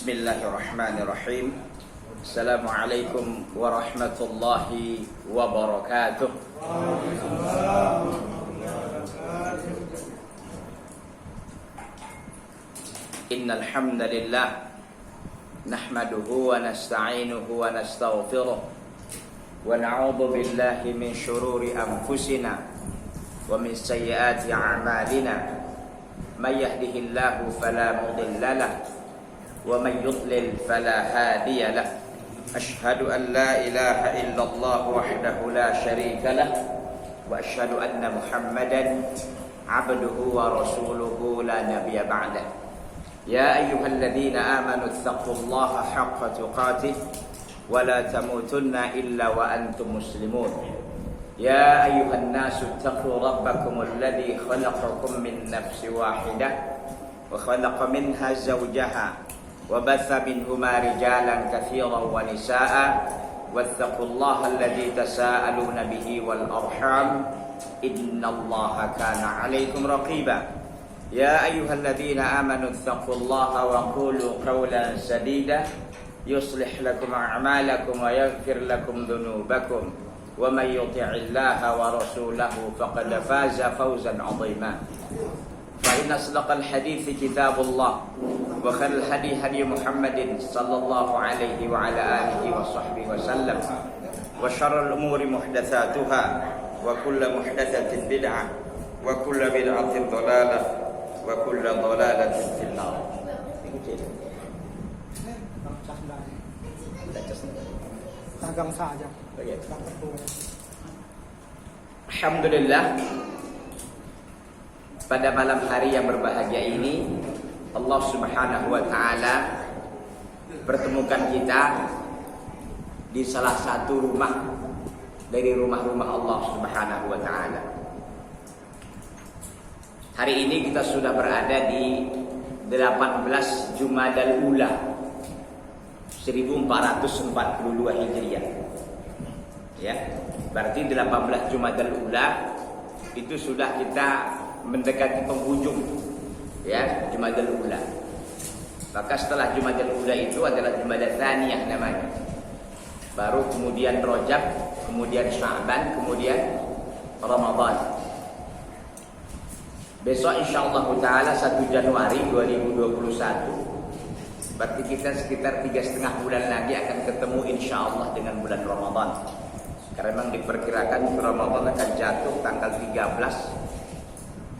Bismillahirrahmanirrahim. Assalamualaikum warahmatullahi wabarakatuh. Innal hamdalillah nahmaduhu wa nasta'inuhu wa nastaghfiruh wa na'udzu billahi min shururi anfusina wa min sayyiati a'malina. May yahdihillahu fala mudilla lahu wa man yudlil fala hadiya lahu. Asyhadu an la ilaha illallah wahdahu la syarika lahu wa asyhadu anna Muhammadan abduhu wa rasuluhu la nabiyya ba'dah. Ya ayyuhalladzina amanu ittaqullaha haqqa tuqatih wa la tamutunna illa wa antum muslimun. Ya ayyuhan nasu ittaqu rabbakumul ladzi khalaqakum min nafsin wahidah wa khalaqa minha zawjaha wa batha minhuma rijalan katsiran wa nisaa'a wattaqullaha alladzi tasaaluna bihi wal arham innallaha kana 'alaikum raqiba. Ya ayyuhalladzina amanu ittaqullaha wa qulu qawlan sadida yuslih lakum a'malakum wa yaghfir lakum dhunubakum wa may yuti'illaha wa rasulahu faqad faza fawzan 'azima. Fa inna asdaqal hadithi kitabullah wa khairul hadi hadi Muhammadin sallallahu alaihi wa ala alihi wa sahbihi wa sallam wa syarrul umuri muhdatsatuha wa kullu muhdatsatin bid'ah wa kullu bid'atin dhalalah wa kullu dhalalatin fil nar. Alhamdulillah, pada malam hari yang berbahagia ini Allah Subhanahu wa taala pertemukan kita di salah satu rumah dari rumah-rumah Allah Subhanahu wa taala. Hari ini kita sudah berada di 18 Jumadal Ula 1442 Hijriah. Ya, berarti 18 Jumadal Ula itu sudah kita mendekati penghujung, ya, Jumadal Ula. Maka setelah Jumadal Ula itu adalah Jumadal Tsaniyah namanya. Baru kemudian Rajab, kemudian Sya'ban, kemudian Ramadan. Besok insyaallah taala 1 Januari 2021. Berarti kita sekitar 3,5 bulan lagi akan ketemu insyaallah dengan bulan Ramadan. Karena memang diperkirakan Ramadan akan jatuh tanggal 13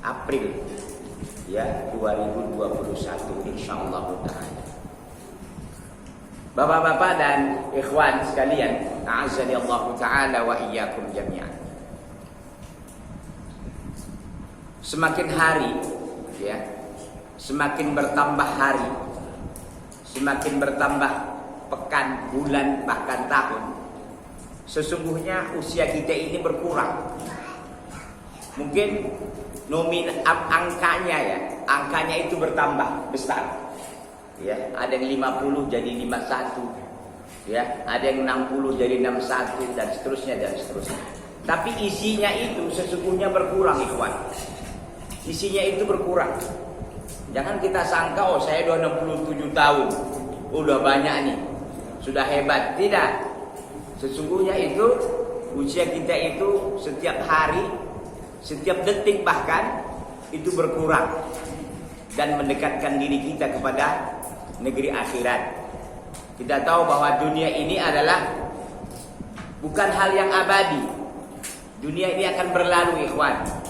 April ya 2021 insyaallah taala. Bapak-bapak dan ikhwan sekalian, a'azzani Allah taala wa iyyakum jami'an. Semakin hari ya, semakin bertambah hari, semakin bertambah pekan, bulan, bahkan tahun, sesungguhnya usia kita ini berkurang. Mungkin angkanya ya, angkanya itu bertambah besar. Ya, ada yang 50 jadi 51. Ya, ada yang 60 jadi 61 dan seterusnya dan seterusnya. Tapi isinya itu sesungguhnya berkurang, ikhwan. Isinya itu berkurang. Jangan kita sangka oh saya udah 67 tahun, udah banyak nih, sudah hebat. Tidak. Sesungguhnya itu usia kita itu setiap hari, setiap detik bahkan itu berkurang dan mendekatkan diri kita kepada negeri akhirat. Kita tahu bahwa dunia ini adalah bukan hal yang abadi. Dunia ini akan berlalu, ikhwan.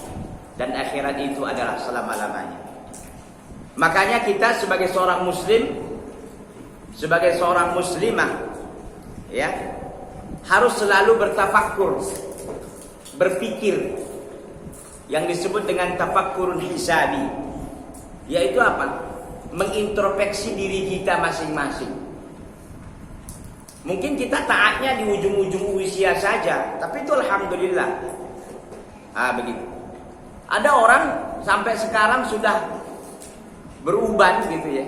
Dan akhirat itu adalah selama-lamanya. Makanya kita sebagai seorang muslim, sebagai seorang muslimah, ya, harus selalu bertafakkur, berpikir, yang disebut dengan tafakkurun hisabi, yaitu apa? Mengintrospeksi diri kita masing-masing. Mungkin kita taatnya di ujung-ujung usia saja, tapi itu alhamdulillah. Begitu. Ada orang sampai sekarang sudah beruban gitu ya.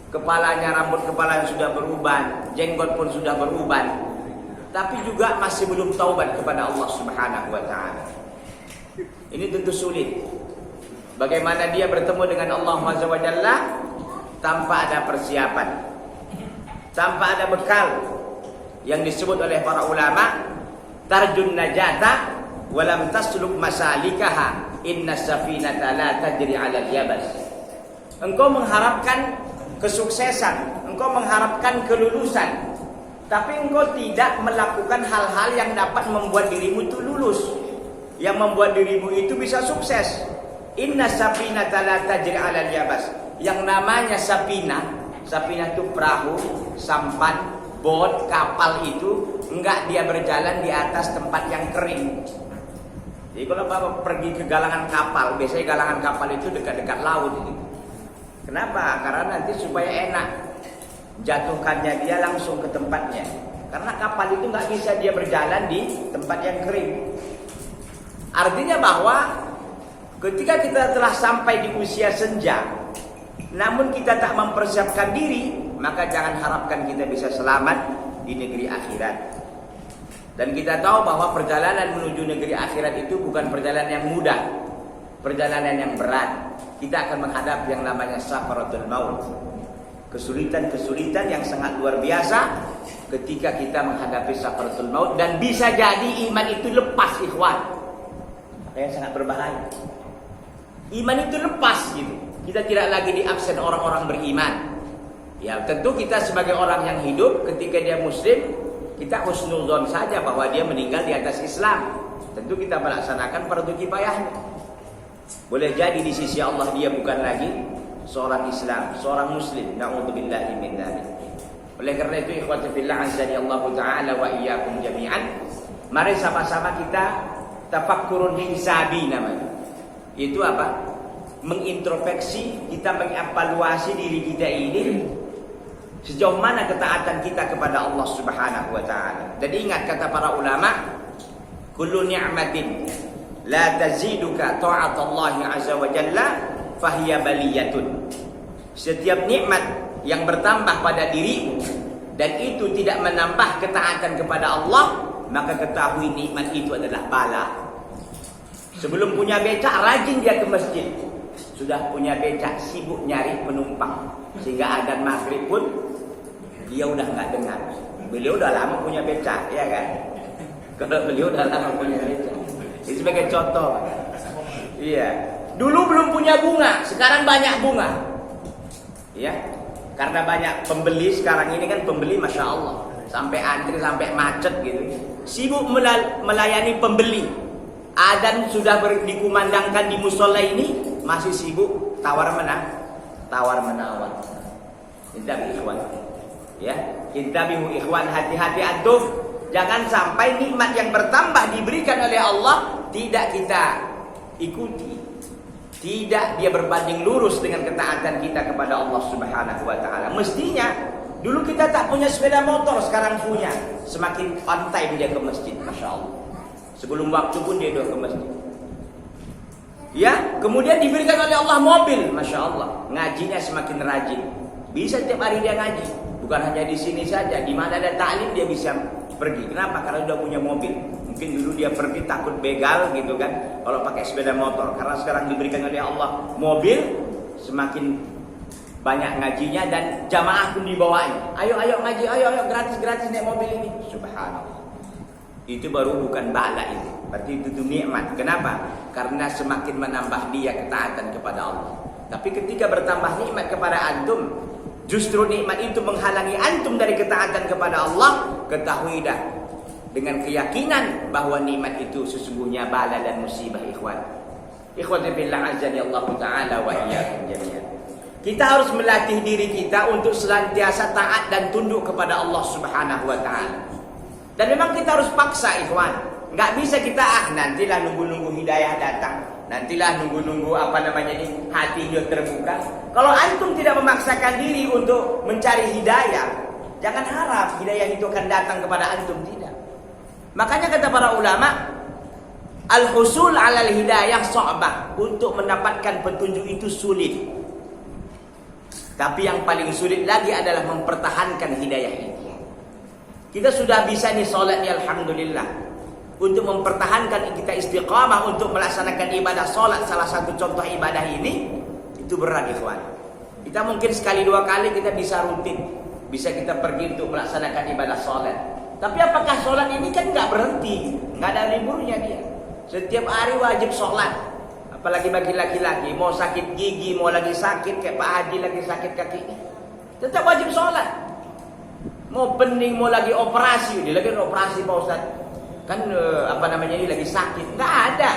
Kepalanya, rambut kepalanya sudah beruban, jenggot pun sudah beruban, tapi juga masih belum taubat kepada Allah Subhanahu wa taala. Ini tentu sulit. Bagaimana dia bertemu dengan Allah Azza wa Jalla tanpa ada persiapan. tanpa ada bekal yang disebut oleh para ulama tarjun najata walam tasluk masalikaha inna safinata la tajri 'alal yabas. Engkau mengharapkan kesuksesan, engkau mengharapkan kelulusan, tapi engkau tidak melakukan hal-hal yang dapat membuat dirimu itu lulus, yang membuat dirimu itu bisa sukses. Inna safinata la tajri 'alal yabas. Yang namanya sapinah itu perahu, sampan, bot, kapal itu enggak dia berjalan di atas tempat yang kering. Jadi kalau Bapak pergi ke galangan kapal, biasanya galangan kapal itu dekat-dekat laut gitu. Kenapa? Karena nanti supaya enak jatuhkannya dia langsung ke tempatnya. Karena kapal itu nggak bisa dia berjalan di tempat yang kering. Artinya bahwa ketika kita telah sampai di usia senja, namun kita tak mempersiapkan diri, maka jangan harapkan kita bisa selamat di negeri akhirat. Dan kita tahu bahwa perjalanan menuju negeri akhirat itu bukan perjalanan yang mudah, perjalanan yang berat. Kita akan menghadap yang namanya sakaratul maut. Kesulitan-kesulitan yang sangat luar biasa ketika kita menghadapi sakaratul maut, dan bisa jadi iman itu lepas, ikhwan. Yang sangat berbahaya. Iman itu lepas gitu. Kita tidak lagi diabsen orang-orang beriman. Ya, tentu kita sebagai orang yang hidup ketika dia muslim, kita husnudzon saja bahwa dia meninggal di atas Islam. Tentu kita melaksanakan fardu kifayahnya. Boleh jadi di sisi Allah dia bukan lagi seorang Islam, seorang muslim. Na'udzubillahi min dzalik. Oleh karena itu ikhwati fillah azza Allah taala wa iyyakum jami'an, mari sama-sama kita tafakkurun hisabi namanya. Itu apa? Mengintrospeksi, kita mengevaluasi diri kita ini sejauh mana ketaatan kita kepada Allah Subhanahu wa taala. Dan ingat kata para ulama, kullu ni'matin la taziduka ta'atallahi azza wa jalla fahiya baliyatun. Setiap nikmat yang bertambah pada dirimu dan itu tidak menambah ketaatan kepada Allah, maka ketahui nikmat itu adalah bala. Sebelum punya becak, rajin dia ke masjid. Sudah punya becak, sibuk nyari penumpang, sehingga adzan maghrib pun dia udah nggak dengar. Beliau udah lama punya becak, ya kan? Kalau beliau udah lama punya becak. Ini sebagai contoh. Iya. Dulu belum punya bunga, sekarang banyak bunga. Ya. Karena banyak pembeli sekarang ini kan, pembeli masya Allah, sampai antri, sampai macet gitu. Sibuk melayani pembeli. Adzan sudah dikumandangkan di musola ini, masih sibuk tawar menawar. Intabihu ikhwan. Ya, intabihu ikhwan, hati-hati antum. Jangan sampai nikmat yang bertambah diberikan oleh Allah tidak kita ikuti. Tidak dia berbanding lurus dengan ketaatan kita kepada Allah Subhanahu wa taala. Mestinya dulu kita tak punya sepeda motor, sekarang punya. Semakin on time dia ke masjid, masya Allah. Sebelum waktu pun dia udah ke masjid. Ya, kemudian diberikan oleh Allah mobil, masya Allah. Ngajinya semakin rajin. Bisa setiap hari dia ngaji. Bukan hanya di sini saja, di mana ada taklim dia bisa pergi. Kenapa? Karena sudah punya mobil. Mungkin dulu dia pergi takut begal gitu kan, kalau pakai sepeda motor. Karena sekarang diberikan oleh Allah mobil, semakin banyak ngajinya dan jamaah pun dibawanya. Ayo ngaji, ayo gratis naik mobil ini. Subhanallah. Itu baru bukan bala itu. Berarti itu nikmat. Kenapa? Karena semakin menambah dia ketaatan kepada Allah. Tapi ketika bertambah nikmat kepada antum, justru nikmat itu menghalangi antum dari ketaatan kepada Allah, ketahui dah dengan keyakinan bahwa nikmat itu sesungguhnya bala dan musibah, ikhwan. Ikhwati billah azza Allah taala wa iyyakum jami'an. Kita harus melatih diri kita untuk senantiasa taat dan tunduk kepada Allah Subhanahu wa taala. Dan memang kita harus paksa, ikhwan. Enggak bisa kita nantilah nunggu-nunggu hidayah datang. Nantilah nunggu-nunggu hati dia terbuka. Kalau antum tidak memaksakan diri untuk mencari hidayah, jangan harap hidayah itu akan datang kepada antum, tidak. Makanya kata para ulama, al-husul 'alal hidayah sha'bah. Untuk mendapatkan petunjuk itu sulit. Tapi yang paling sulit lagi adalah mempertahankan hidayah itu. Kita sudah bisa nih sholat nih, alhamdulillah. Untuk mempertahankan kita istiqamah untuk melaksanakan ibadah sholat, salah satu contoh ibadah ini, itu berat, ikhwan. Kita mungkin sekali dua kali kita bisa rutin. bisa kita pergi untuk melaksanakan ibadah sholat. Tapi apakah sholat ini kan nggak berhenti, nggak ada liburnya dia. Setiap hari wajib sholat. Apalagi bagi laki-laki, mau sakit gigi, mau lagi sakit kayak Pak Haji lagi sakit kakinya, tetap wajib sholat. Mau pening, mau lagi operasi, dia lagi operasi Pak Ustaz. Kan ini lagi sakit, nggak ada.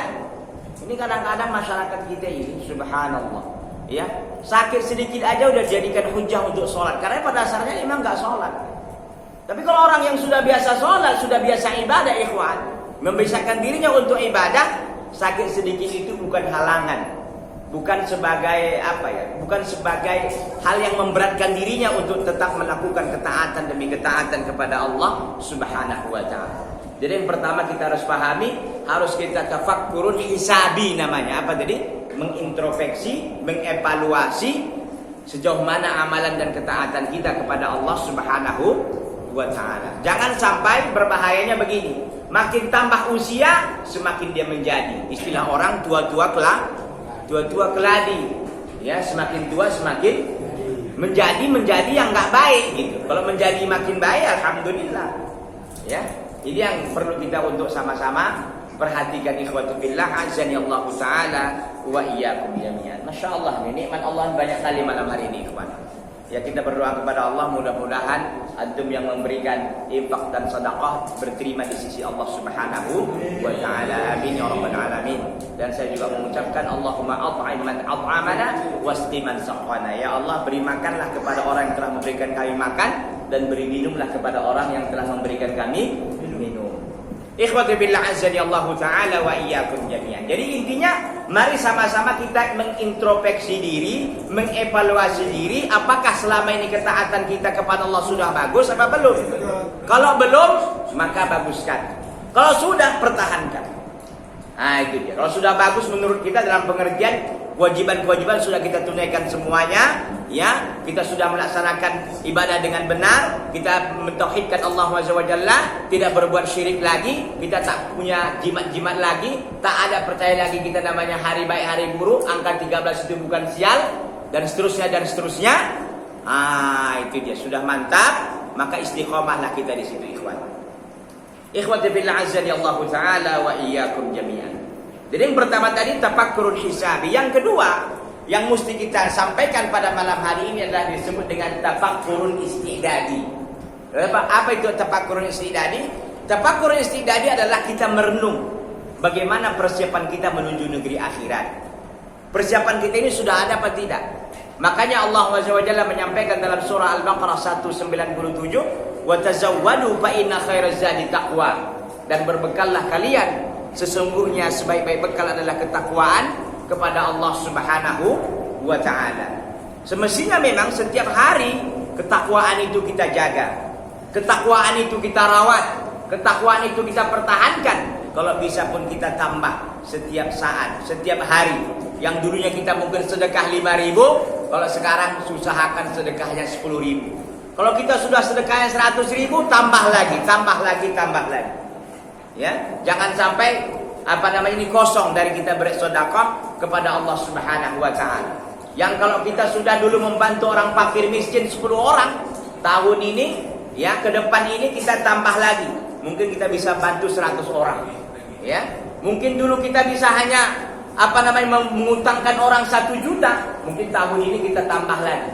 Ini kadang-kadang masyarakat kita ini, subhanallah, ya sakit sedikit aja udah jadikan hujah untuk sholat. Karena pada dasarnya memang nggak sholat. Tapi kalau orang yang sudah biasa sholat, sudah biasa ibadah, ikhwan, membiasakan dirinya untuk ibadah, sakit sedikit itu bukan halangan, bukan sebagai bukan sebagai hal yang memberatkan dirinya untuk tetap melakukan ketaatan demi ketaatan kepada Allah Subhanahu wa taala. Jadi yang pertama kita harus pahami, harus kita tafakkurun hisabi namanya. Apa tadi? Mengintrospeksi, mengevaluasi sejauh mana amalan dan ketaatan kita kepada Allah Subhanahu wa taala. Jangan sampai berbahayanya begini. Makin tambah usia, semakin dia menjadi. Istilah orang tua-tua keladi. Ya, semakin tua semakin menjadi yang nggak baik gitu. Kalau menjadi makin baik, alhamdulillah. Ya. Ini yang perlu kita untuk sama-sama perhatikan, ikhwatu billah azani Allah taala wa iyyakum jami'an. Masyaallah, ini nikmat Allah banyak kali malam hari ini, ikhwan. Ya, kita berdoa kepada Allah, mudah-mudahan antum yang memberikan infak dan sedekah berterima di sisi Allah Subhanahu wa taala. Amin ya rabbal alamin. Dan saya juga mengucapkan Allahumma at'im man at'amana wasqi man saqana. Ya Allah, beri makanlah kepada orang yang telah memberikan kami makan, dan beri minumlah kepada orang yang telah memberikan kami minum. Ikhwati billah azani Allah taala wa iyyakum jami'an. Jadi intinya, mari sama-sama kita mengintrospeksi diri, mengevaluasi diri, apakah selama ini ketaatan kita kepada Allah sudah bagus apa belum? Kalau belum, maka baguskan. Kalau sudah, pertahankan. Nah, itu dia. Kalau sudah bagus menurut kita dalam pengertian kewajiban-kewajiban sudah kita tunaikan semuanya, ya, kita sudah melaksanakan ibadah dengan benar, kita mentauhidkan Allah Azza wa Jalla, tidak berbuat syirik lagi, kita tak punya jimat-jimat lagi, tak ada percaya lagi kita namanya hari baik hari buruk, angka 13 itu bukan sial, dan seterusnya dan seterusnya. Itu dia, sudah mantap, maka istiqomahlah kita di situ, ikhwan. Ikhwati billah azza Allah taala wa iyyakum jami'an. Jadi yang pertama tadi tafakkurul hisabi. Yang kedua yang mesti kita sampaikan pada malam hari ini adalah disebut dengan tafakkurun istidadi. Apa itu tafakkurun istidadi? Tafakkurun istidadi adalah kita merenung bagaimana persiapan kita menuju negeri akhirat. Persiapan kita ini sudah ada apa tidak? Makanya Allah Azza wa Jalla menyampaikan dalam surah Al-Baqarah 197, "Wa tazawwadu fa inna khairaz zadi taqwa." Dan berbekallah kalian, sesungguhnya sebaik-baik bekal adalah ketakwaan kepada Allah Subhanahu wa taala. Semestinya memang setiap hari ketakwaan itu kita jaga. Ketakwaan itu kita rawat, ketakwaan itu kita pertahankan. Kalau bisa pun kita tambah setiap saat, setiap hari. Yang dulunya kita mungkin sedekah 5.000, kalau sekarang usahakan sedekahnya 10.000. Kalau kita sudah sedekahnya 100.000, tambah lagi. Ya, jangan sampai ini kosong dari kita bersedekah kepada Allah Subhanahu wa taala. Yang kalau kita sudah dulu membantu orang fakir miskin 10 orang, tahun ini ya, ke depan ini kita tambah lagi. Mungkin kita bisa bantu 100 orang. Ya. Mungkin dulu kita bisa hanya mengutangkan orang 1 juta, mungkin tahun ini kita tambah lagi.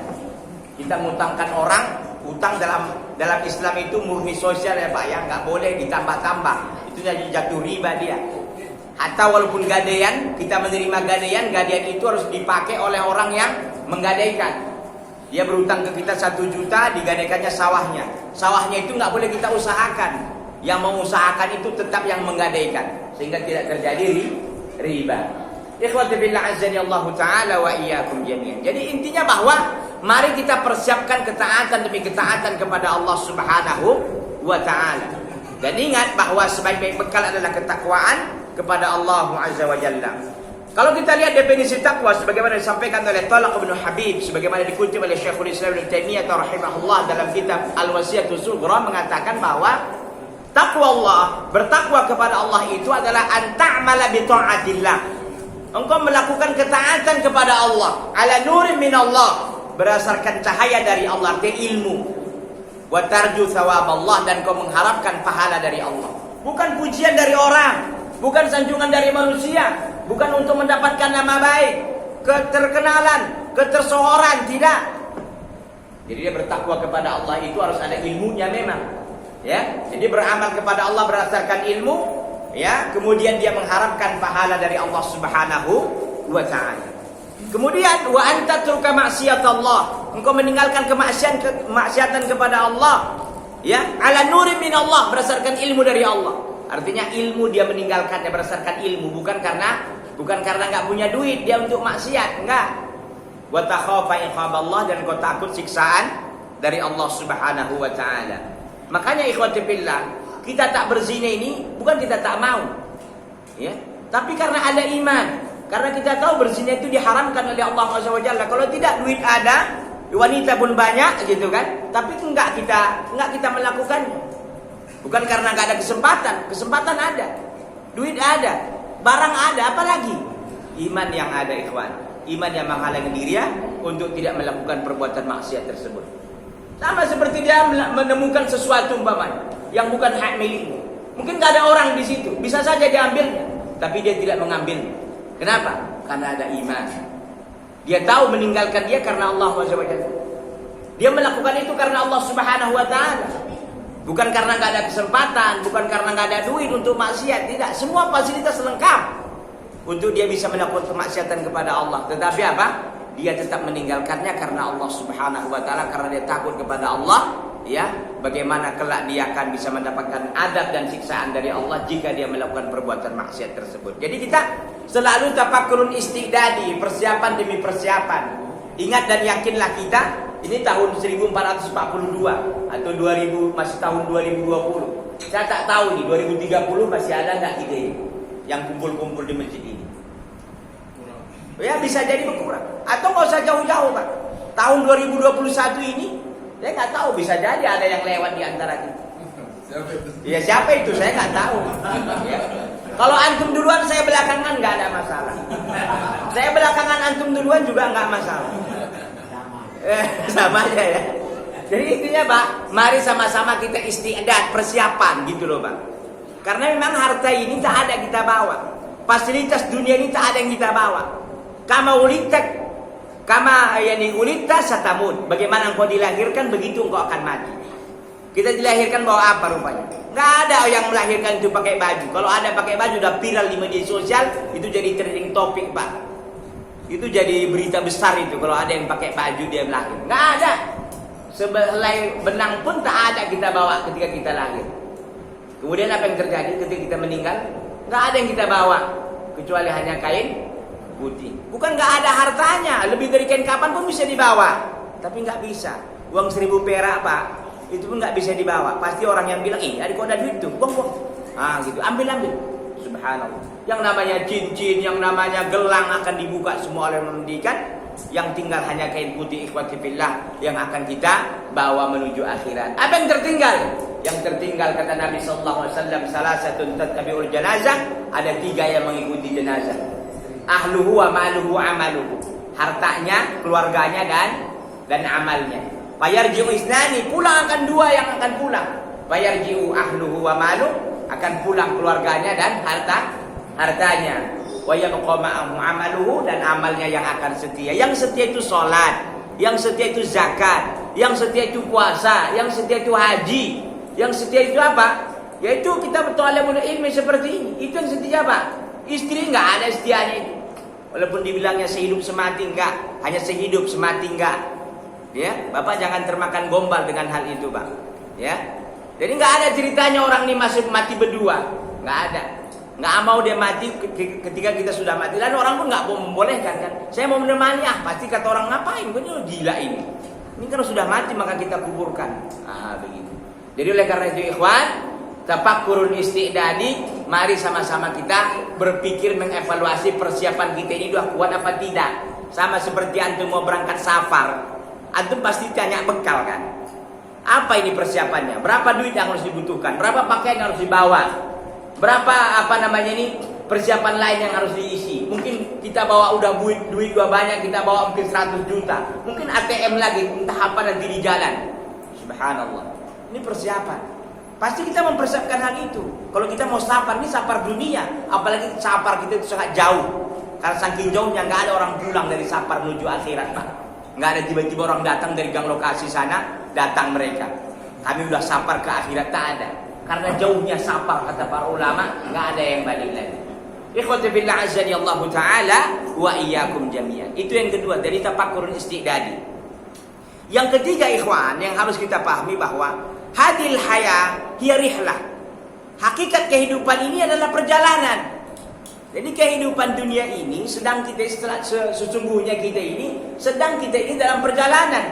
Kita mengutangkan orang, utang dalam Islam itu murni sosial ya Pak ya, nggak boleh ditambah-tambah. Itu jadi jatuh riba dia. Atau walaupun gadaian, kita menerima gadaian itu harus dipakai oleh orang yang menggadaikan. Dia berutang ke kita 1 juta, digadaikannya sawahnya. Sawahnya itu nggak boleh kita usahakan. Yang mau usahakan itu tetap yang menggadaikan, sehingga tidak terjadi riba. Ikhwati billah azani Allah taala wa iyyakum jami'an. Jadi intinya bahwa mari kita persiapkan ketaatan demi ketaatan kepada Allah Subhanahu wa taala. Dan ingat bahwa sebaik-baik bekal adalah ketakwaan kepada Allah Azza wa Jalla. Kalau kita lihat definisi takwa sebagaimana disampaikan oleh Talaq bin Habib, sebagaimana dikutip oleh Syekhul Islam Ibnu Taimiyah rahimahullah dalam kitab Al-Wasiyatus Sughra, mengatakan bahwa takwa Allah, bertakwa kepada Allah itu adalah an ta'mala bi ta'atillah. Engkau melakukan ketaatan kepada Allah ala nurin min Allah, berdasarkan cahaya dari Allah, ilmu. wa tarju thawaballah, dan kau mengharapkan pahala dari Allah. Bukan pujian dari orang, bukan sanjungan dari manusia, bukan untuk mendapatkan nama baik, keterkenalan, ketersohoran, tidak. Jadi dia bertakwa kepada Allah itu harus ada ilmunya memang. Ya, jadi beramal kepada Allah berdasarkan ilmu, ya, kemudian dia mengharapkan pahala dari Allah Subhanahu wa taala. Kemudian wa anta turka maksiat Allah, engkau meninggalkan kemaksiatan kepada Allah, ya, ala nuri min Allah, berdasarkan ilmu dari Allah. Artinya ilmu dia meninggalkannya berdasarkan ilmu, bukan karena enggak punya duit dia untuk maksiat, enggak. Wa takhafa iqaballah, dan kau takut siksaan dari Allah Subhanahu wa taala. Makanya ikhwati fillah, kita tak berzina ini bukan kita tak mau, ya, tapi karena ada iman. Karena kita tahu berzina itu diharamkan oleh Allah Subhanahu wa taala. Kalau tidak, duit ada, wanita pun banyak, gitu kan? Tapi enggak kita melakukannya. Bukan karena enggak ada kesempatan ada, duit ada, barang ada, apalagi iman yang ada, ikhwan. Iman yang menghalangi dirinya untuk tidak melakukan perbuatan maksiat tersebut. Sama seperti dia menemukan sesuatu umpamanya yang bukan hak miliknya. Mungkin gak ada orang di situ, bisa saja diambilnya, tapi dia tidak mengambilnya. Kenapa? Karena ada iman. Dia tahu meninggalkan dia karena Allah SWT. Dia melakukan itu karena Allah Subhanahu wa taala. Bukan karena gak ada kesempatan, bukan karena gak ada duit untuk maksiat, tidak. Semua fasilitas lengkap untuk dia bisa melakukan kemaksiatan kepada Allah. Tetapi apa? Dia tetap meninggalkannya karena Allah Subhanahu wa taala, karena dia takut kepada Allah, ya. Bagaimana kelak dia akan bisa mendapatkan adab dan siksaan dari Allah jika dia melakukan perbuatan maksiat tersebut. Jadi kita selalu tafakkurun istidadi, persiapan demi persiapan. Ingat dan yakinlah kita, ini tahun 1442 atau 2000, masih tahun 2020. Saya tak tahu nih 2030 masih ada enggak ide yang kumpul-kumpul di masjid ini. Ya bisa jadi berkurang. Atau nggak usah jauh-jauh, Pak. Tahun 2021 ini, saya nggak tahu, bisa jadi ada yang lewat di antara kita. Ya siapa itu? Saya nggak tahu. Ya. Kalau antum duluan, saya belakangan, nggak ada masalah. Saya belakangan, antum duluan juga nggak masalah. Sama aja ya. Jadi intinya, Pak, mari sama-sama kita istiadat, persiapan gitu loh, Pak. Karena memang harta ini tak ada kita bawa. Fasilitas dunia ini tak ada yang kita bawa. Kama ulita satamut. Bagaimana engkau dilahirkan, begitu engkau akan mati. Kita dilahirkan bawa apa rupanya? Nggak ada yang melahirkan itu pakai baju. Kalau ada pakai baju udah viral di media sosial, itu jadi trending topik, Pak. Itu jadi berita besar itu kalau ada yang pakai baju dia melahir. Nggak ada. Sehelai benang pun tak ada kita bawa ketika kita lahir. Kemudian apa yang terjadi ketika kita meninggal? Nggak ada yang kita bawa kecuali hanya kain putih. Bukan nggak ada hartanya, lebih dari kain kapan pun bisa dibawa, tapi nggak bisa. Uang 1000 perak, Pak, itu pun nggak bisa dibawa. Pasti orang yang bilang, ada kok ada duit tuh, buang. Gitu, ambil. Subhanallah. Yang namanya cincin, yang namanya gelang akan dibuka semua oleh memandikan. Yang tinggal hanya kain putih, ikhwati fillah, yang akan kita bawa menuju akhirat. Apa yang tertinggal? Yang tertinggal kata Nabi sallallahu alaihi wasallam, salah satu tattabi'ul janazah, ada 3 yang mengikuti jenazah. Ahluhu wa maluhu amaluhu, hartanya, keluarganya dan amalnya. Fayarji'u isnani, pulang akan 2 yang akan pulang. Fayarji'u ahluhu wa maluhu, akan pulang keluarganya dan hartanya. Wa yabqa ma'ahu amaluhu, dan amalnya yang akan setia. Yang setia itu salat, yang setia itu zakat, yang setia itu puasa, yang setia itu haji, yang setia itu apa? Yaitu kita bertolabul ilmi seperti ini. Itu yang setia, Pak. Istri nggak ada setianya itu. Walaupun dibilangnya sehidup semati, enggak. Hanya sehidup semati, enggak. Ya, Bapak jangan termakan gombal dengan hal itu, Pak. Ya. Jadi nggak ada ceritanya orang ini masuk mati berdua. Nggak ada. Nggak mau dia mati ketika kita sudah mati. Dan orang pun nggak membolehkan kan. Saya mau menemani, pasti kata orang, ngapain? Gue gila ini. Ini kalau sudah mati maka kita kuburkan. Begitu. Jadi oleh karena itu, ikhwan, tafakkurun istidadi, mari sama-sama kita berpikir mengevaluasi persiapan kita ini sudah kuat apa tidak. Sama seperti antum mau berangkat safar, antum pasti tanya bekal kan. Apa ini persiapannya? Berapa duit yang harus dibutuhkan? Berapa pakaian yang harus dibawa? Berapa persiapan lain yang harus diisi? Mungkin kita bawa udah duit banyak, kita bawa mungkin 100 juta. Mungkin ATM lagi, entah apa nanti di jalan. Subhanallah. Ini persiapan. Pasti kita mempersiapkan hal itu. Kalau kita mau safar, ini safar dunia. Apalagi safar kita itu sangat jauh. Karena saking jauhnya nggak ada orang pulang dari safar menuju akhirat, Pak. Nggak ada tiba-tiba orang datang dari gang lokasi sana, datang mereka. Kami udah safar ke akhirat, tak ada. Karena jauhnya safar, kata para ulama, nggak ada yang balik lagi. Ikhwati billah azani Allah Ta'ala wa iyyakum jami'an. Itu yang kedua dari tafakkur istiqdadi. Yang ketiga ikhwan, yang harus kita pahami bahwa hadil haya hiya rihlah. Hakikat kehidupan ini adalah perjalanan. Jadi kehidupan dunia ini sesungguhnya kita ini dalam perjalanan.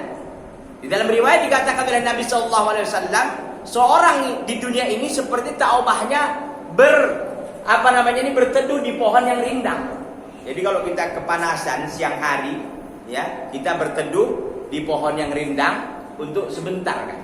Di dalam riwayat dikatakan oleh Nabi SAW, seorang di dunia ini seperti taubahnya berteduh di pohon yang rindang. Jadi kalau kita kepanasan siang hari, ya kita berteduh di pohon yang rindang untuk sebentar kan.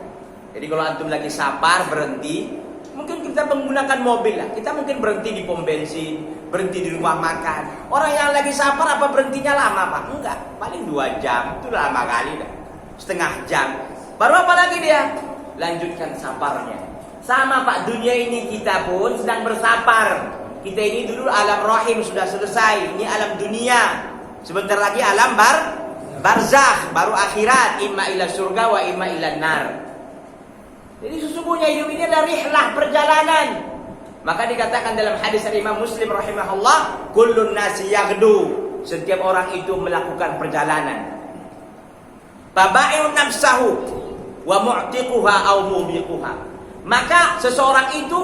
Jadi kalau antum lagi safar berhenti, mungkin kita menggunakan mobil lah. Kita mungkin berhenti di pom bensin, berhenti di rumah makan. Orang yang lagi safar apa berhentinya lama Pak? Enggak, paling 2 jam, itu lama kali dah. Setengah jam. Baru apa lagi dia? Lanjutkan safarnya. Sama Pak, dunia ini kita pun sedang bersafar. Kita ini dulu alam rahim sudah selesai. Ini alam dunia. Sebentar lagi alam barzakh, baru akhirat, imma ila surga wa imma ila nar. Jadi sesungguhnya hidup ini adalah rihlah, perjalanan. Maka dikatakan dalam hadis dari Imam Muslim rahimahullah, kullun nasi yaghdu. Setiap orang itu melakukan perjalanan. Taba'i'un nafsahu wa mu'tiquha aw mubiquha. Maka seseorang itu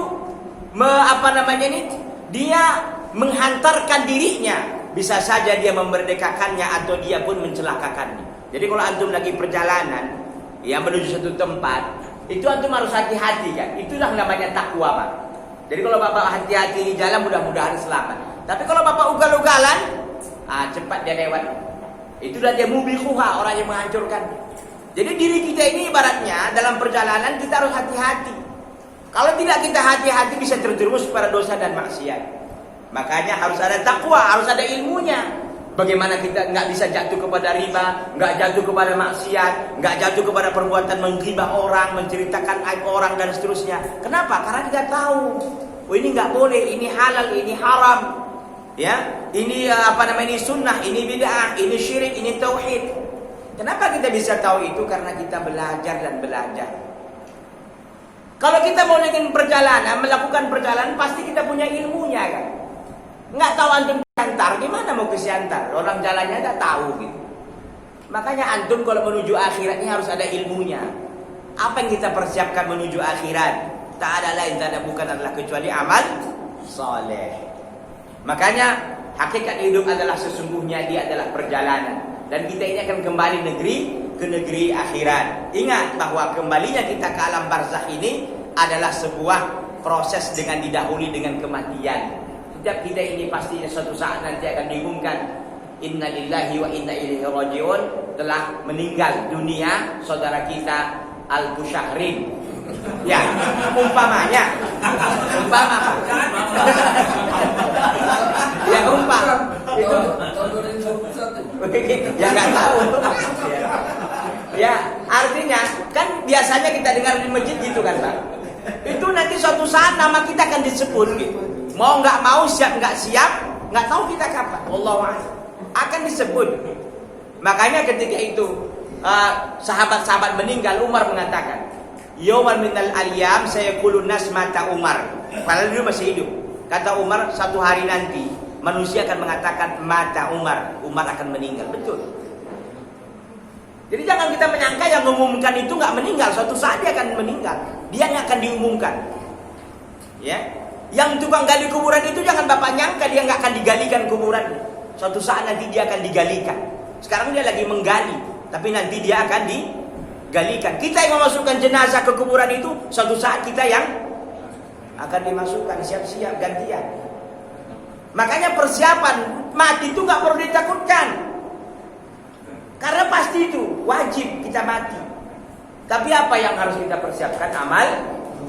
dia menghantarkan dirinya, bisa saja dia memerdekakannya atau dia pun mencelakakannya. Jadi kalau antum lagi perjalanan yang menuju satu tempat, itu antum harus hati-hati kan. Itulah namanya takwa, Pak. Jadi kalau Bapak hati-hati di jalan, mudah-mudahan selamat. Tapi kalau Bapak ugal-ugalan, cepat dia lewat. Itulah dia mubiquha, orang yang menghancurkan. Jadi diri kita ini ibaratnya dalam perjalanan kita harus hati-hati. Kalau tidak kita hati-hati bisa terjerumus pada dosa dan maksiat. Makanya harus ada takwa, harus ada ilmunya. Bagaimana kita nggak bisa jatuh kepada riba, nggak jatuh kepada maksiat, nggak jatuh kepada perbuatan menggibah orang, menceritakan aib orang dan seterusnya. Kenapa? Karena kita tahu, ini nggak boleh, ini halal, ini haram, ya, ini ini sunnah, ini bid'ah, ini syirik, ini tauhid. Kenapa kita bisa tahu itu? Karena kita belajar dan belajar. Kalau kita mau melakukan perjalanan, pasti kita punya ilmunya kan. Nggak tahu antum Siantar, gimana mau ke Siantar? Orang jalannya nggak tahu gitu. Makanya antum kalau menuju akhirat ini harus ada ilmunya. Apa yang kita persiapkan menuju akhirat? Tak ada lain, tak ada bukan adalah kecuali amal soleh. Makanya hakikat hidup adalah sesungguhnya dia adalah perjalanan. Dan kita ini akan kembali ke negeri akhirat. Ingat bahwa kembalinya kita ke alam barzakh ini adalah sebuah proses dengan didahului dengan kematian. Setiap kita ini pasti suatu saat nanti akan diumumkan, inna lillahi wa inna ilaihi rajiun, telah meninggal dunia saudara kita Al-Bushahrin. Ya, umpamanya. Ya itu ya nggak tahu. Ya, artinya kan biasanya kita dengar di masjid gitu kan, Pak. Itu nanti suatu saat nama kita akan disebut gitu. Mau nggak mau, siap nggak siap, nggak tahu kita kapan. Wallahu a'lam. Akan disebut. Makanya ketika itu sahabat-sahabat meninggal, Umar mengatakan, "Yauman minal ayyam sayaqulun nas mata Umar." Padahal dia masih hidup. Kata Umar, satu hari nanti manusia akan mengatakan mata Umar. Umar akan meninggal. Betul. Jadi jangan kita menyangka yang mengumumkan itu nggak meninggal. Suatu saat dia akan meninggal. Dia yang akan diumumkan. Ya. Yang tukang gali kuburan itu jangan Bapak nyangka dia nggak akan digalikan kuburan. Suatu saat nanti dia akan digalikan. Sekarang dia lagi menggali, tapi nanti dia akan digalikan. Kita yang memasukkan jenazah ke kuburan itu, suatu saat kita yang akan dimasukkan, siap-siap gantian. Makanya persiapan mati itu nggak perlu ditakutkan, karena pasti itu wajib kita mati. Tapi apa yang harus kita persiapkan? Amal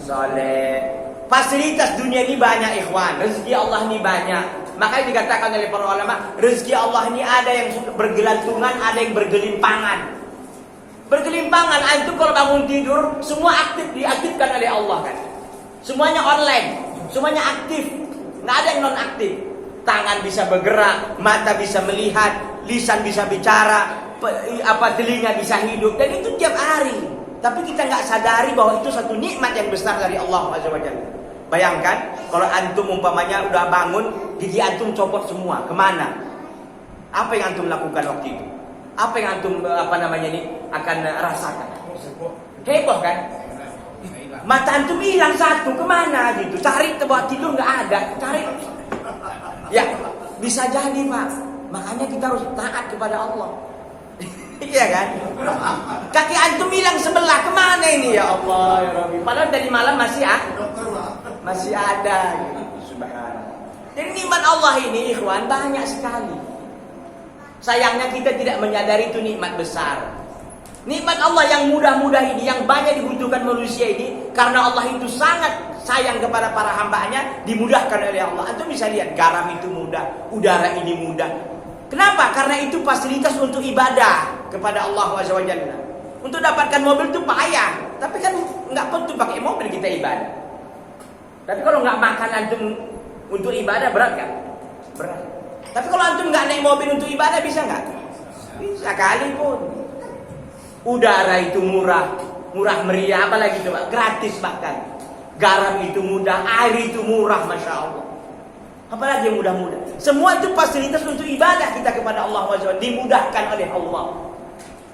soleh. Fasilitas dunia ini banyak, ikhwan. Rezeki Allah ini banyak. Makanya dikatakan oleh para ulama, rezeki Allah ini ada yang bergelantungan, ada yang bergelimpangan. Bergelimpangan. Antum kalau bangun tidur semua diaktifkan oleh Allah kan. Semuanya online, semuanya aktif. Nggak ada yang non aktif. Tangan bisa bergerak, mata bisa melihat, lisan bisa bicara, telinga bisa hidup, dan itu tiap hari. Tapi kita nggak sadari bahwa itu satu nikmat yang besar dari Allah Azza wa Jalla. Bayangkan kalau antum umpamanya udah bangun, gigi antum copot semua, kemana? Apa yang antum lakukan waktu itu? Apa yang antum akan rasakan? Heboh kan? Mata antum hilang satu, kemana gitu? Cari tempat tidur nggak ada, cari. Ya bisa jadi Pak. Makanya kita harus taat kepada Allah. Iya kan? Kaki antum hilang sebelah, kemana ini ya Allah ya Rabbi? Padahal dari malam masih ada. Subhanallah. Jadi nikmat Allah ini ikhwan banyak sekali. Sayangnya kita tidak menyadari itu nikmat besar. Nikmat Allah yang mudah-mudah ini, yang banyak dibutuhkan manusia ini, karena Allah itu sangat sayang kepada para hambanya, dimudahkan oleh Allah. Antum bisa lihat garam itu mudah, udara ini mudah. Kenapa? Karena itu fasilitas untuk ibadah kepada Allah Azza wa Jalla. Untuk dapatkan mobil itu payah, tapi kan nggak perlu pakai mobil kita ibadah. Tapi kalau nggak makan antum untuk ibadah berat kan? Berat. Tapi kalau antum nggak naik mobil untuk ibadah bisa nggak? Bisa kali pun. Udara itu murah meriah, apalagi coba gratis bahkan. Garam itu mudah, air itu murah, masya Allah. Apalagi yang mudah-mudah. Semua itu fasilitas untuk ibadah kita kepada Allah SWT, dimudahkan oleh Allah.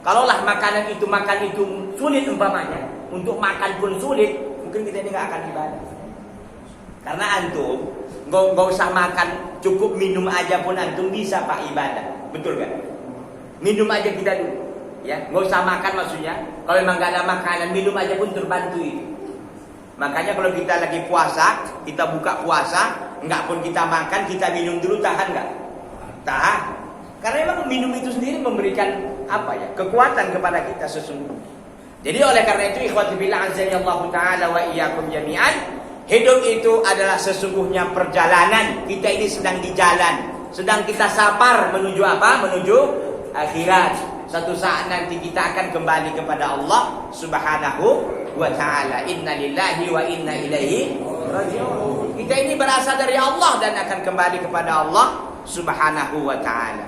Kalaulah makan itu sulit umpamanya, untuk makan pun sulit, mungkin kita ini nggak akan ibadah. Karena antum nggak usah makan, cukup minum aja pun antum bisa Pak ibadah, betul kan? Minum aja kita dulu, ya nggak usah makan maksudnya. Kalau memang nggak ada makanan, minum aja pun terbantu itu. Makanya kalau kita lagi puasa, kita buka puasa, nggak pun kita makan, kita minum dulu, tahan nggak? Tahan. Karena memang minum itu sendiri memberikan kekuatan kepada kita sesungguhnya. Jadi oleh karena itu ikhwati billah azza ta'ala wa iyyakum jami'an, hidup itu adalah sesungguhnya perjalanan. Kita ini sedang di jalan, sedang kita safar menuju apa? Menuju akhirat. Satu saat nanti kita akan kembali kepada Allah Subhanahu wa ta'ala. Inna lillahi wa inna ilaihi raji'un. Kita ini berasal dari Allah dan akan kembali kepada Allah Subhanahu wa ta'ala.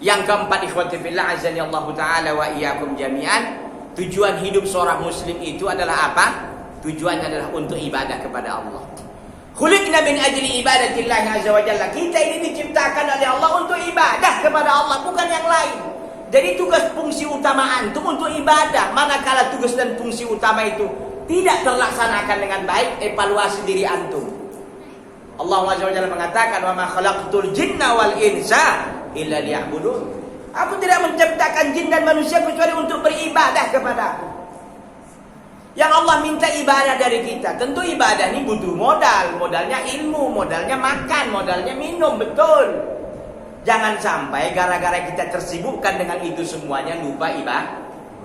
Yang keempat, ikhwati fillah azani Allah ta'ala wa iyyakum jami'an, tujuan hidup seorang muslim itu adalah apa? Tujuannya adalah untuk ibadah kepada Allah. Khuliqna min ajli ibadatillah azza wa jalla. Kita ini diciptakan oleh Allah untuk ibadah kepada Allah, bukan yang lain. Jadi tugas fungsi utama antum untuk ibadah. Manakala tugas dan fungsi utama itu tidak terlaksanakan dengan baik, evaluasi diri antum. Allah Azza wa Jalla mengatakan, "Wa ma khalaqtul jinna wal insa illa liya'budun." Aku tidak menciptakan jin dan manusia kecuali untuk beribadah kepada Aku. Yang Allah minta ibadah dari kita. Tentu ibadah ini butuh modal. Modalnya ilmu, modalnya makan, modalnya minum, betul. Jangan sampai gara-gara kita tersibukkan dengan itu semuanya lupa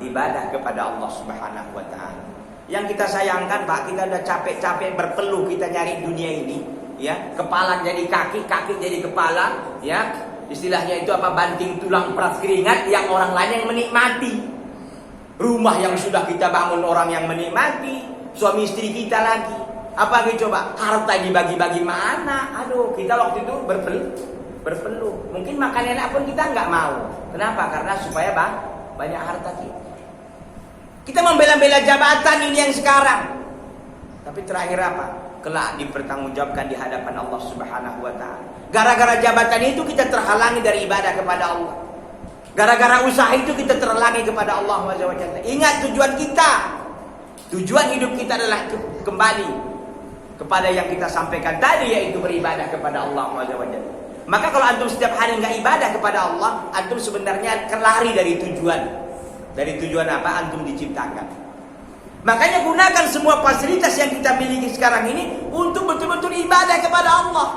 ibadah kepada Allah Subhanahu wa ta'ala. Yang kita sayangkan Pak, kita udah capek-capek berpeluh kita nyari dunia ini, ya. Kepala jadi kaki, kaki jadi kepala, ya. Istilahnya itu banting tulang peras keringat, yang orang lain yang menikmati. Rumah yang sudah kita bangun orang yang menikmati, suami istri kita lagi. Apa lagi coba? Harta dibagi-bagi mana? Aduh, kita waktu itu berpeluh. Mungkin makan enak pun kita nggak mau. Kenapa? Karena supaya banyak harta kita. Kita membela-bela jabatan ini yang sekarang. Tapi terakhir apa? Kelak dipertanggungjawabkan di hadapan Allah Subhanahu wa ta'ala. Gara-gara jabatan itu kita terhalangi dari ibadah kepada Allah. Gara-gara usaha itu kita terhalangi kepada Allah Azza wa Jalla. Ingat tujuan kita. Tujuan hidup kita adalah kembali kepada yang kita sampaikan tadi, yaitu beribadah kepada Allah Azza wa Jalla. Maka kalau antum setiap hari nggak ibadah kepada Allah, antum sebenarnya kelari dari tujuan. Dari tujuan apa antum diciptakan. Makanya gunakan semua fasilitas yang kita miliki sekarang ini untuk betul-betul ibadah kepada Allah.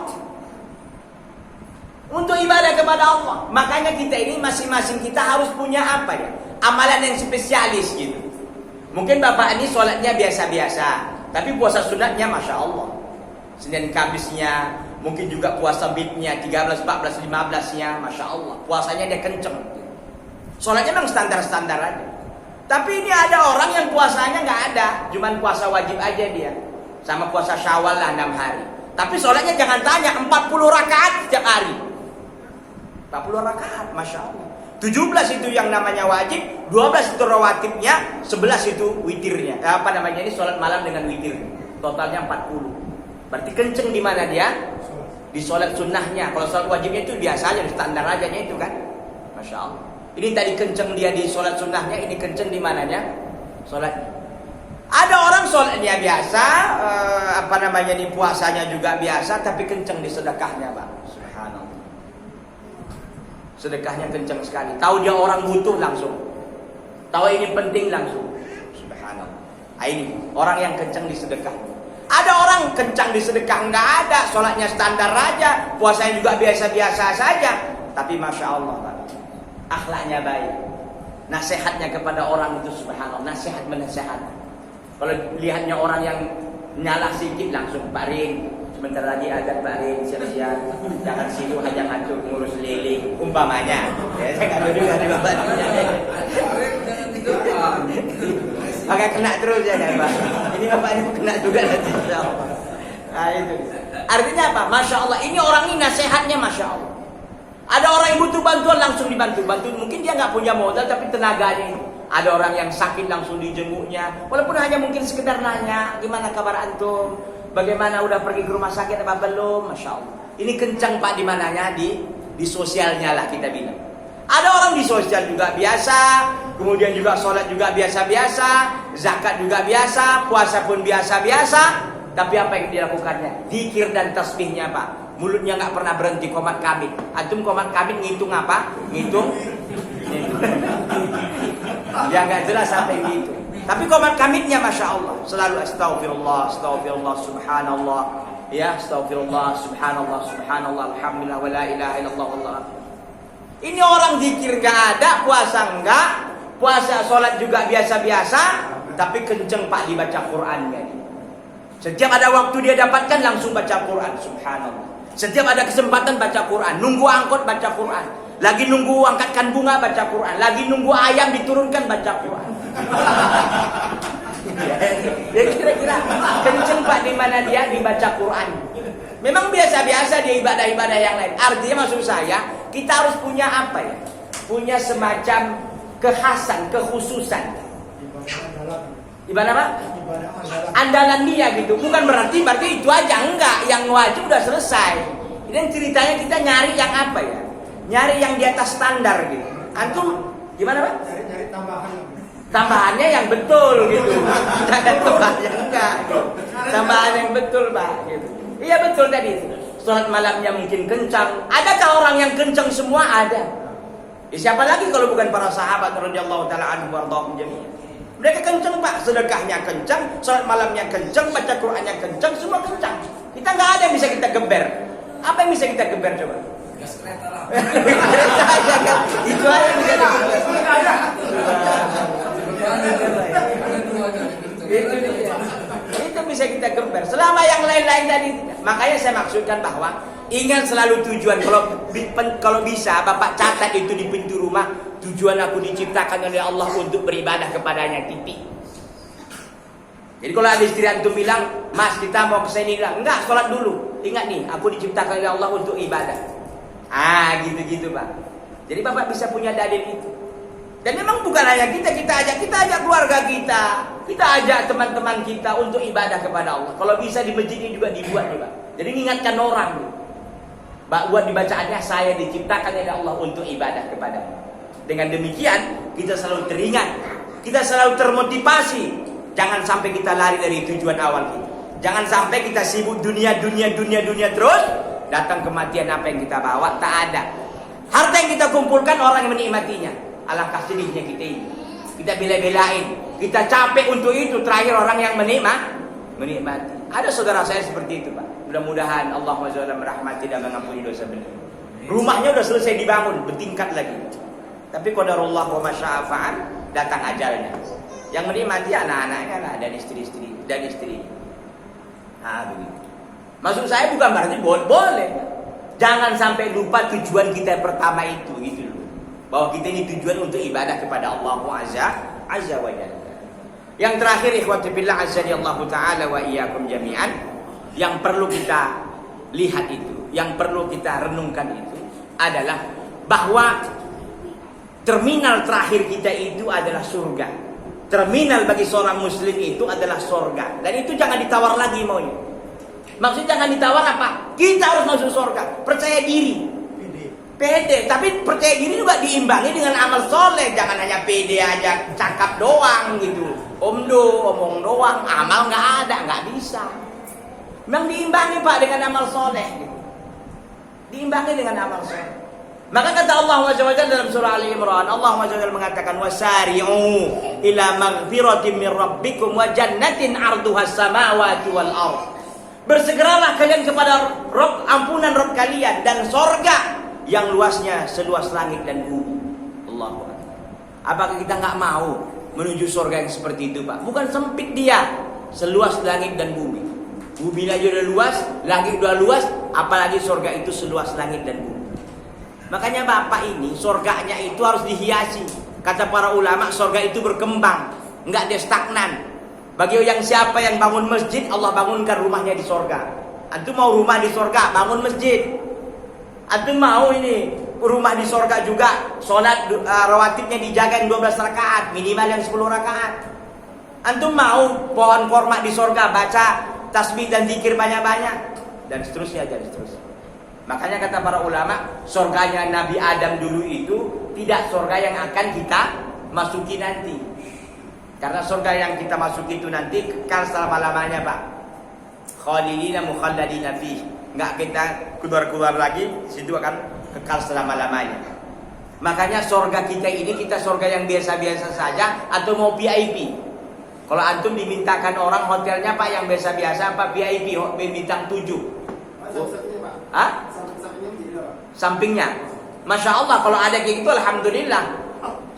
Untuk ibadah kepada Allah. Makanya kita ini masing-masing kita harus punya amalan yang spesialis gitu. Mungkin bapak ini sholatnya biasa-biasa, tapi puasa sunatnya Masya Allah. Senin Kamisnya, mungkin juga puasa bidnya 13, 14, 15-nya, Masya Allah. Puasanya dia kenceng. Sholatnya memang standar-standar aja. Tapi ini ada orang yang puasanya nggak ada, cuman puasa wajib aja dia, sama puasa Syawal lah 6 hari. Tapi sholatnya jangan tanya, 40 rakaat setiap hari. 40 rakaat, Masya Allah. 17 itu yang namanya wajib, 12 itu rawatibnya, 11 itu witirnya. Ini sholat malam dengan witir. Totalnya 40. Berarti kenceng di mana dia? Di sholat sunnahnya. Kalau sholat wajibnya itu biasa aja, standar aja itu kan. Masya Allah. Ini tadi kenceng dia di sholat sunnahnya, ini kenceng di mananya? Sholat. Ada orang sholatnya biasa, di puasanya juga biasa, tapi kenceng di sedekahnya, Pak. Subhanallah. Sedekahnya kenceng sekali. Tahu dia orang butuh langsung. Tahu ini penting langsung. Subhanallah. Ini orang yang kenceng di sedekahnya. Ada orang kencang di sedekah nggak ada, sholatnya standar aja, puasanya juga biasa-biasa saja, tapi Masya Allah, Pak, akhlaknya baik, nasihatnya kepada orang itu subhanallah, nasihat menasehat. Kalau lihatnya orang yang nyala sedikit langsung, Pak Rin, sebentar lagi ada Pak Rin, siap-siap, jangan situ hanya ngatur ngurus lele, umpamanya. Ya, saya nggak tahu juga nih Bapak. Pakai kena terus ya kan Pak. Ini Bapak ini kena juga nanti. Nah itu. Artinya apa? Masya Allah. Ini orang ini nasihatnya Masya Allah. Ada orang yang butuh bantuan langsung dibantu. Mungkin dia nggak punya modal tapi tenaganya ini. Ada orang yang sakit langsung dijenguknya. Walaupun hanya mungkin sekedar nanya, gimana kabar antum? Bagaimana udah pergi ke rumah sakit apa belum? Masya Allah. Ini kencang Pak di mananya di sosialnya lah kita bilang. Ada orang di sosial juga biasa, kemudian juga sholat juga biasa-biasa, zakat juga biasa, puasa pun biasa-biasa. Tapi apa yang dilakukannya? Zikir dan tasbihnya Pak. Mulutnya nggak pernah berhenti qomat kamit. Antum qomat kamit ngitung apa? Ngitung. Ya nggak jelas sampai gitu. Tapi qomat kamitnya Masya Allah. Selalu astagfirullah, astagfirullah, subhanallah. Ya astagfirullah, subhanallah, subhanallah, alhamdulillah, wa la ilaha illallah, Allah. Ini orang zikir gak ada, puasa enggak, puasa sholat juga biasa-biasa, tapi kenceng Pak dibaca Qurannya. Setiap ada waktu dia dapatkan langsung baca Quran, subhanallah. Setiap ada kesempatan baca Quran, nunggu angkot baca Quran, lagi nunggu angkatkan bunga baca Quran, lagi nunggu ayam diturunkan baca Quran. Ya kira-kira kenceng Pak di mana dia dibaca Quran. Memang biasa-biasa dia ibadah-ibadah yang lain. Artinya maksud saya, kita harus punya apa ya? Punya semacam kekhasan, kekhususan. Ibadah apa? Andalan dia gitu. Bukan berarti itu aja, enggak. Yang wajib udah selesai. Ini ceritanya kita nyari yang apa ya? Nyari yang di atas standar gitu. Antum gimana Pak? Nyari tambahan. Tambahannya yang betul gitu. Jangan tambahan yang enggak. Gitu. Tambahan yang betul Pak gitu. Iya betul tadi. Sholat malamnya mungkin kencang. Adakah orang yang kencang semua? Ada. Siapa lagi kalau bukan para sahabat radhiyallahu taala anhum warḍahum jami'an. Mereka kencang Pak, sedekahnya kencang, sholat malamnya kencang, baca Qur'annya kencang, semua kencang. Kita nggak ada yang bisa kita geber. Apa yang bisa kita geber coba? Gas kereta lah. Itu aja yang bisa digeber. Itu bisa kita geber. Selama yang lain-lain tadi, makanya saya maksudkan bahwa ingat selalu tujuan. Kalau bisa Bapak catat itu di pintu rumah, tujuan aku diciptakan oleh Allah untuk beribadah kepadanya, titik. Jadi kalau ada istri antum bilang, Mas kita mau kesini, enggak, sholat dulu. Ingat nih, aku diciptakan oleh Allah untuk ibadah. Gitu-gitu Pak. Jadi Bapak bisa punya dalil itu. Dan memang bukan hanya kita ajak keluarga kita ajak teman-teman kita untuk ibadah kepada Allah. Kalau bisa di masjid ini juga dibuat nih Pak. Jadi mengingatkan orang. Buat dibacaannya, saya diciptakan oleh Allah untuk ibadah kepada-Nya. Dengan demikian kita selalu teringat, kita selalu termotivasi. Jangan sampai kita lari dari tujuan awal kita. Jangan sampai kita sibuk dunia terus. Datang kematian apa yang kita bawa tak ada. Harta yang kita kumpulkan orang yang menikmatinya. Alangkah sedihnya kita ini. Kita bela-belain, kita capek untuk itu. Terakhir orang yang menikmati. Ada saudara saya seperti itu Pak. Mudah-mudahan Allah SWT merahmati dan mengampuni dosa beliau. Rumahnya udah selesai dibangun, bertingkat lagi. Tapi qadarullah wa masya'a fa'al, datang ajalnya. Yang menikmati anak-anaknya lah dan istri-istri. Begitu. Maksud saya bukan berarti boleh. Jangan sampai lupa tujuan kita pertama itu gitu loh. bahwa kita ini tujuan untuk ibadah kepada Allah Azza wa Jalla. Yang terakhir ikhwati billah azza Allah taala wa iyyakum jami'an, yang perlu kita lihat itu, yang perlu kita renungkan itu adalah bahwa terminal terakhir kita itu adalah surga. Terminal bagi seorang muslim itu adalah surga. Dan itu jangan ditawar lagi maunya. Maksudnya jangan ditawar apa? Kita harus masuk surga. Percaya diri. Pede. Tapi percaya diri juga diimbangi dengan amal soleh. Jangan hanya pede aja, cakap doang gitu. Omong doang, amal nggak ada, nggak bisa. Memang diimbangi Pak dengan amal soleh. Gitu. Diimbangi dengan amal soleh. Maka kata Allah SWT dalam surah Ali Imran, Allah SWT mengatakan wasari'u ila maghfiratin min rabbikum wa jannatin 'arduhas samawati wal ardh. Bersegeralah kalian kepada ampunan Rabb kalian dan sorga yang luasnya seluas langit dan bumi. Allahu Akbar. Apakah kita nggak mau menuju sorga yang seperti itu Pak? Bukan sempit dia, seluas langit dan bumi. Bumi aja udah luas, langit udah luas, apalagi sorga itu seluas langit dan bumi. Makanya Bapak ini sorganya itu harus dihiasi. Kata para ulama, sorga itu berkembang, nggak dia stagnan. Bagi yang siapa yang bangun masjid, Allah bangunkan rumahnya di sorga. Antum mau rumah di sorga, bangun masjid. Antum mau ini rumah di sorga juga, sholat rawatibnya dijaga yang 12 rakaat, minimal yang 10 rakaat. Antum mau pohon korma di sorga, baca tasbih dan zikir banyak-banyak, dan seterusnya. Makanya kata para ulama, sorganya Nabi Adam dulu itu tidak sorga yang akan kita masuki nanti. Karena surga yang kita masuki itu nanti kekal selama-lamanya Pak. Khalidina mukhalladina fih. Enggak kita keluar-keluar lagi, situ akan kekal selama-lamanya. Makanya surga kita ini, kita surga yang biasa-biasa saja atau mau VIP. Kalau antum dimintakan orang hotelnya Pak yang biasa-biasa apa VIP bintang 7. Hah? Sampingnya. Masya Allah kalau ada kayak gitu alhamdulillah.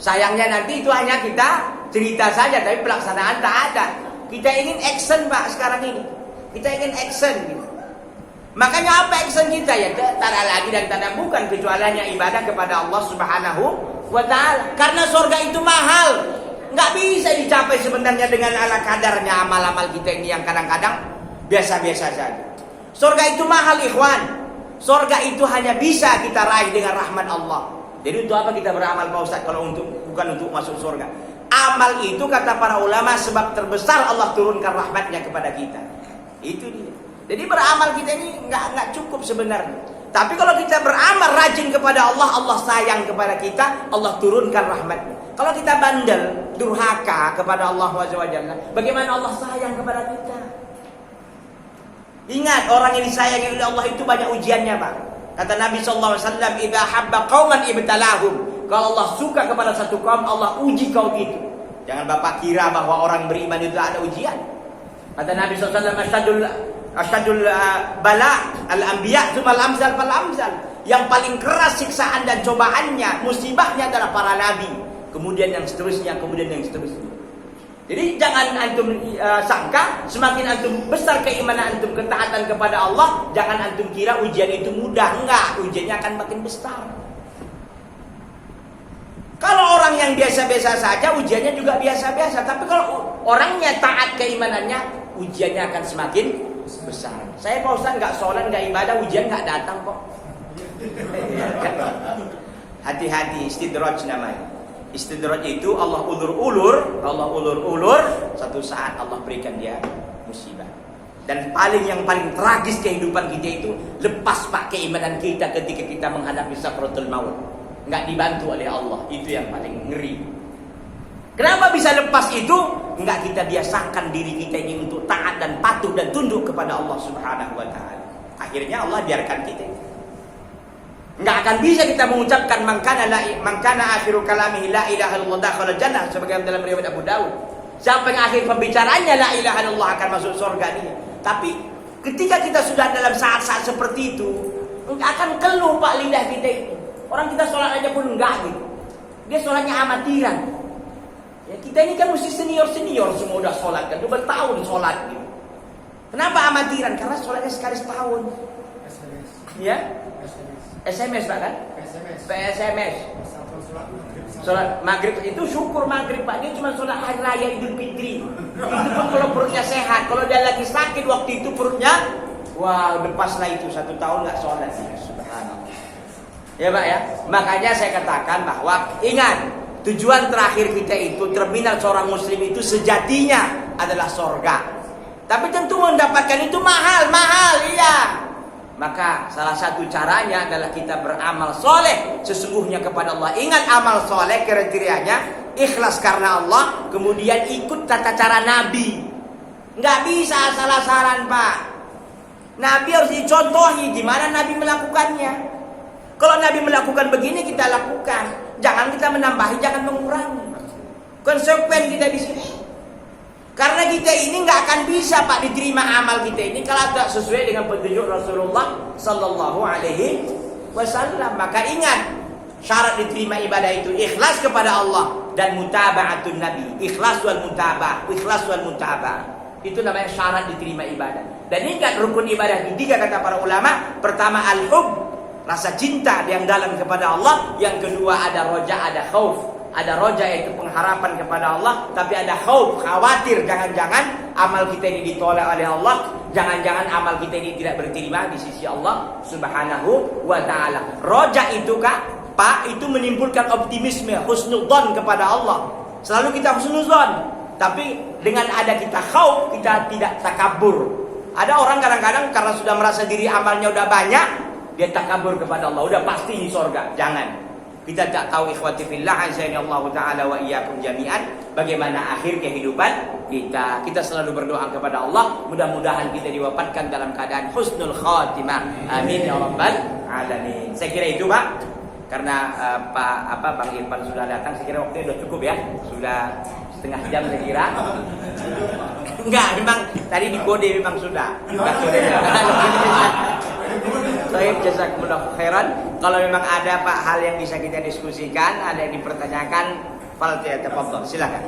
Sayangnya nanti itu hanya kita cerita saja, tapi pelaksanaan tak ada. Kita ingin action Pak sekarang ini. Kita ingin action gitu. Makanya apa action kita ya? Tak ada lagi dan tak ada bukan kecuali hanya ibadah kepada Allah Subhanahu wa Ta'ala. Karena surga itu mahal. Nggak bisa dicapai sebenarnya dengan ala kadarnya amal-amal kita ini yang kadang-kadang biasa-biasa saja. Surga itu mahal ikhwan. Surga itu hanya bisa kita raih dengan rahmat Allah. Jadi untuk apa kita beramal Pak Ustaz kalau bukan untuk masuk surga? Amal itu kata para ulama sebab terbesar Allah turunkan rahmatnya kepada kita. Itu dia. Jadi beramal kita ini nggak cukup sebenarnya. Tapi kalau kita beramal rajin kepada Allah, Allah sayang kepada kita, Allah turunkan rahmatnya. Kalau kita bandel, durhaka kepada Allah SWT, bagaimana Allah sayang kepada kita? Ingat, orang yang disayangi oleh Allah itu banyak ujiannya Pak. Kata Nabi SAW, "Idza habba qauman ibtalahum." Kalau Allah suka kepada satu kaum, Allah uji kaum itu. Jangan Bapak kira bahwa orang beriman itu ada ujian. Kata Nabi SAW, "Asyadul bala al-anbiya tsumma al-amsal fal-amsal." Yang paling keras siksaan dan cobaannya, musibahnya adalah para nabi. Kemudian yang seterusnya, kemudian yang seterusnya. Jadi jangan antum sangka semakin antum besar keimanan antum, ketaatan kepada Allah, jangan antum kira ujian itu mudah. Enggak, ujiannya akan makin besar. Kalau orang yang biasa-biasa saja ujiannya juga biasa-biasa, tapi kalau orangnya taat keimanannya, ujiannya akan semakin besar. Saya Pak Ustaz nggak sholat, nggak ibadah, ujian nggak datang kok. Hati-hati, istidraj namanya. Istidraj itu Allah ulur-ulur, satu saat Allah berikan dia musibah. Dan yang paling tragis kehidupan kita itu lepas Pak keimanan kita ketika kita menghadapi sakratul maut. Nggak dibantu oleh Allah, itu yang paling ngeri. Kenapa bisa lepas itu? Nggak kita biasakan diri kita ini untuk taat dan patuh dan tunduk kepada Allah Subhanahu wa Ta'ala. Akhirnya Allah biarkan kita. Nggak akan bisa kita mengucapkan mangkana akhiru kalamihi la ilaha illallah dakhala jannah sebagaimana dalam riwayat Abu Dawud. Siapa yang akhir pembicaraannya la ilaha illallah akan masuk surga dia. Tapi ketika kita sudah dalam saat-saat seperti itu, akan keluh Pak lidah kita itu. Orang kita sholat aja pun enggak gitu. Dia sholatnya amatiran. Ya, kita ini kan mesti senior semua udah sholat kan, udah bertahun sholat gitu. Kenapa amatiran? Karena sholatnya sekali setahun. SMS. Ya? SMS Pak kan? SMS. Sholat maghrib itu syukur maghrib Pak, dia cuma sholat hari raya Idul Fitri. Itu pun kalau perutnya sehat. Kalau dia lagi sakit waktu itu perutnya, wah lepaslah itu 1 tahun nggak sholat. Subhanallah. Ya Pak ya. Makanya saya katakan bahwa ingat, tujuan terakhir kita itu, terminal seorang muslim itu sejatinya adalah sorga. Tapi tentu mendapatkan itu mahal, iya. Maka salah satu caranya adalah kita beramal soleh sesungguhnya kepada Allah. Ingat, amal soleh kriterianya ikhlas karena Allah, kemudian ikut tata cara Nabi. Nggak bisa asal-asalan Pak. Nabi harus dicontohi gimana Nabi melakukannya. Kalau Nabi melakukan begini kita lakukan. Jangan kita menambahi, jangan mengurangi. Konsekuen kita di sini. Karena kita ini nggak akan bisa Pak diterima amal kita ini kalau tidak sesuai dengan petunjuk Rasulullah Sallallahu Alaihi Wasallam. Maka ingat, syarat diterima ibadah itu ikhlas kepada Allah dan mutaba'atun Nabi. Ikhlas wal mutaba'ah. Itu namanya syarat diterima ibadah. Dan ingat, rukun ibadah itu 3 kata para ulama. Pertama al-hub, rasa cinta yang dalam kepada Allah. Yang kedua ada roja, ada khauf. Ada roja yaitu pengharapan kepada Allah, tapi ada khauf, khawatir jangan-jangan amal kita ini ditolak oleh Allah, jangan-jangan amal kita ini tidak diterima di sisi Allah Subhanahu wa taala. Roja itu Pak, itu menimbulkan optimisme, husnudzon kepada Allah. Selalu kita husnudzon, tapi dengan ada kita khauf, kita tidak takabur. Ada orang kadang-kadang karena sudah merasa diri amalnya udah banyak, dia takabur kepada Allah, udah pasti di surga. Jangan. Kita tak tahu ikhwati fillah Allah taala wa iyyakum jami'an bagaimana akhir kehidupan kita. Kita selalu berdoa kepada Allah, mudah-mudahan kita diwafatkan dalam keadaan husnul khatimah. Amin ya rabbal alamin. Saya kira itu Pak. Karena Bang Irfan sudah datang, saya kira waktunya sudah cukup ya. Sudah setengah jam saya kira. Enggak, memang tadi di kode memang sudah. Baik, jazakumullah khairan. Kalau memang ada Pak hal yang bisa kita diskusikan, ada yang dipertanyakan, fal tafadhol, silakan.